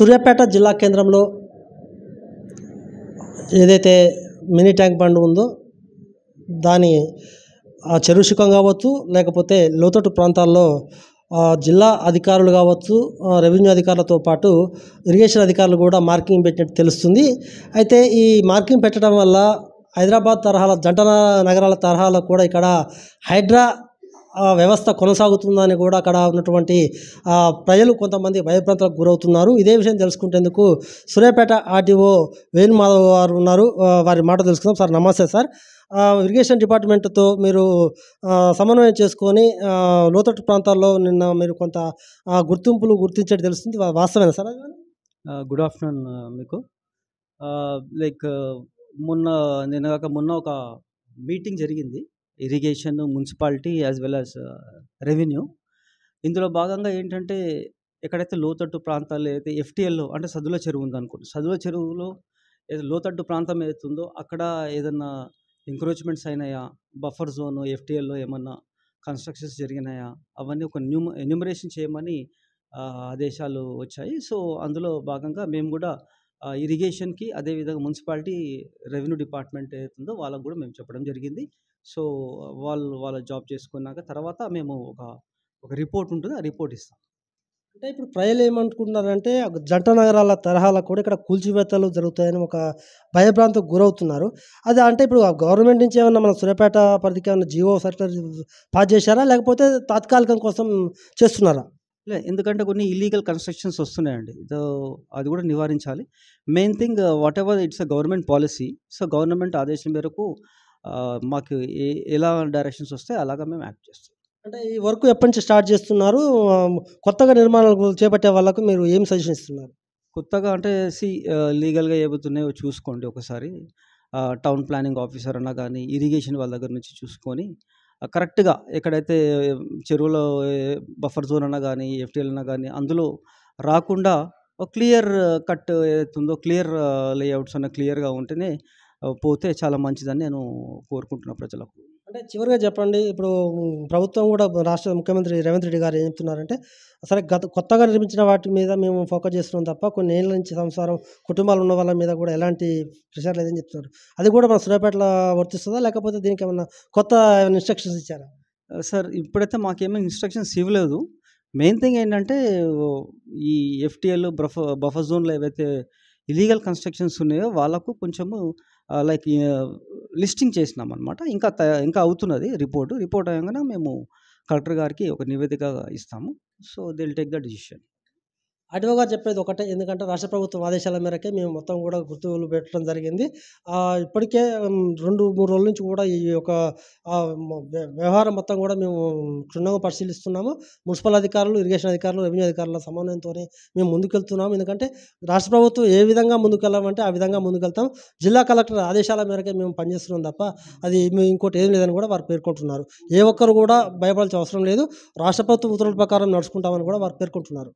సూర్యాపేట జిల్లా కేంద్రంలో ఏదైతే మినీ ట్యాంక్ బండ్ ఉందో దాని చెరువు శుకం కావచ్చు, లేకపోతే లోతట్టు ప్రాంతాల్లో జిల్లా అధికారులు కావచ్చు, రెవెన్యూ అధికారులతో పాటు ఇరిగేషన్ అధికారులు కూడా మార్కింగ్ పెట్టినట్టు తెలుస్తుంది. అయితే ఈ మార్కింగ్ పెట్టడం వల్ల హైదరాబాద్ తరహాల జంట నగరాల తరహాలో కూడా ఇక్కడ హైడ్రా వ్యవస్థ కొనసాగుతుందని కూడా అక్కడ ఉన్నటువంటి ప్రజలు కొంతమంది భయభ్రాంతులకు గురవుతున్నారు. ఇదే విషయం తెలుసుకునేందుకు సూర్యాపేట ఆర్టీఓ వేణుమాధవ్ గారు ఉన్నారు. వారి మాట తెలుసుకుందాం. సార్ నమస్తే సార్. ఇరిగేషన్ డిపార్ట్మెంట్తో మీరు సమన్వయం చేసుకొని లోతట్టు ప్రాంతాల్లో నిన్న మీరు కొంత గుర్తింపులు గుర్తించేది తెలుస్తుంది, వాస్తవేనా సార్? గుడ్ ఆఫ్టర్నూన్ మీకు. లైక్ మొన్న ఒక మీటింగ్ జరిగింది, irrigation, municipality as well as revenue. ఇందులో భాగంగా ఏంటంటే ఎక్కడైతే లోతట్టు ప్రాంతాలు అయితే ఎఫ్టీఎల్లో అంటే సద్దుల చెరువు ఉందనుకోండి, సద్దుల చెరువులో ఏదో లోతట్టు ప్రాంతం ఏదైతుందో అక్కడ ఏదన్నా ఎంక్రోచ్మెంట్స్ అయినాయా, బఫర్ జోన్ ఎఫ్టీఎల్లో ఏమన్నా కన్స్ట్రక్షన్స్ జరిగినాయా, అవన్నీ ఒక ఎన్యూమరేషన్ చేయమని ఆదేశాలు వచ్చాయి. సో అందులో భాగంగా మేము కూడా ఇరిగేషన్కి, అదేవిధంగా మున్సిపాలిటీ, రెవెన్యూ డిపార్ట్మెంట్ ఏదైతుందో వాళ్ళకు కూడా మేము చెప్పడం జరిగింది. సో వాళ్ళ జాబ్ చేసుకున్నాక తర్వాత మేము ఒక రిపోర్ట్ ఉంటుంది, ఆ రిపోర్ట్ ఇస్తాం. అంటే ఇప్పుడు ప్రజలు ఏమనుకుంటున్నారంటే జంట నగరాల తరహాలో కూడా ఇక్కడ కూల్చివేతలు జరుగుతాయని ఒక భయభ్రాంతికి గురవుతున్నారు. అది అంటే ఇప్పుడు గవర్నమెంట్ నుంచి ఏమన్నా మన సూర్యాపేట పరిధికి ఏమన్నా జియో సర్కులర్ పాస్ చేశారా, లేకపోతే తాత్కాలికం కోసం చేస్తున్నారా? ఎందుకంటే కొన్ని ఇల్లీగల్ కన్స్ట్రక్షన్స్ వస్తున్నాయండి, అది కూడా నివారించాలి. Main thing what ever it's a government policy. So government ఆదేశం మేరకు మాకు ఎలా డైరెక్షన్స్ వస్తే అలాగా మేము యాక్ట్ చేస్తాం. అంటే ఈ వర్క్ ఎప్పటి నుంచి స్టార్ట్ చేస్తున్నారు? కొత్తగా నిర్మాణాలు చేపట్టే వాళ్ళకు మీరు ఏం సజెషన్ ఇస్తున్నారు? కొత్తగా అంటే లీగల్గా ఏమవుతున్నాయో చూసుకోండి ఒకసారి. టౌన్ ప్లానింగ్ ఆఫీసర్ అన్నా కానీ, ఇరిగేషన్ వాళ్ళ దగ్గర నుంచి చూసుకొని కరెక్ట్గా ఎక్కడైతే చెరువులో బఫర్ జోన్ అన్నా కానీ, ఎఫ్టీఎల్ అన్నా కానీ అందులో రాకుండా క్లియర్ కట్ ఏదైతుందో, క్లియర్ లేఅవుట్స్ అన్న క్లియర్గా ఉంటేనే పోతే చాలా మంచిదని నేను కోరుకుంటున్నా ప్రజలకు. అంటే చివరిగా చెప్పండి, ఇప్పుడు ప్రభుత్వం కూడా రాష్ట్ర ముఖ్యమంత్రి రేవంత్ రెడ్డి గారు ఏం చెప్తున్నారంటే, సరే కొత్తగా నిర్మించిన వాటి మీద మేము ఫోకస్ చేస్తున్నాం తప్ప కొన్ని ఏళ్ళ నుంచి సంసారం కుటుంబాలు ఉన్న వాళ్ళ మీద కూడా ఎలాంటి ప్రెషర్ లేదని చెప్తున్నారు. అది కూడా మన సూర్యాపేటలో వర్తిస్తుందా, లేకపోతే దీనికి ఏమన్నా కొత్త ఇన్స్ట్రక్షన్స్ ఇచ్చారా? సార్ ఇప్పుడైతే మాకేమైనా ఇన్స్ట్రక్షన్స్ ఇవ్వలేదు. మెయిన్ థింగ్ ఏంటంటే ఈ ఎఫ్టీఎల్ బఫర్ జోన్లో ఏవైతే ఇలీగల్ కన్స్ట్రక్షన్స్ ఉన్నాయో వాళ్ళకు కొంచెము లైక్ లిస్టింగ్ చేసినాం అనమాట. ఇంకా అవుతున్నది రిపోర్ట్ అయ్యాగానే మేము కలెక్టర్ గారికి ఒక నివేదిక ఇస్తాము. So they will take the decision. RTO గారు చెప్పేది ఒకటే, ఎందుకంటే రాష్ట్ర ప్రభుత్వం ఆదేశాల మేరకే మేము మొత్తం కూడా గుర్తులు పెట్టడం జరిగింది. ఇప్పటికే 2-3 రోజుల నుంచి కూడా ఈ యొక్క వ్యవహారం మొత్తం కూడా మేము క్షుణ్ణంగా పరిశీలిస్తున్నాము. మున్సిపల్ అధికారులు, ఇరిగేషన్ అధికారులు, రెవెన్యూ అధికారుల సమన్వయంతో మేము ముందుకెళ్తున్నాము. ఎందుకంటే రాష్ట్ర ప్రభుత్వం ఏ విధంగా ముందుకెళ్ళామంటే ఆ విధంగా ముందుకెళ్తాం. జిల్లా కలెక్టర్ ఆదేశాల మేరకే మేము పనిచేస్తున్నాం తప్ప అది ఇంకోటి ఏం లేదని కూడా వారు పేర్కొంటున్నారు. ఏ ఒక్కరు కూడా భయపడాల్సిన అవసరం లేదు, రాష్ట్ర ప్రభుత్వం ఉత్తర్వుల ప్రకారం నడుచుకుంటామని కూడా వారు పేర్కొంటున్నారు.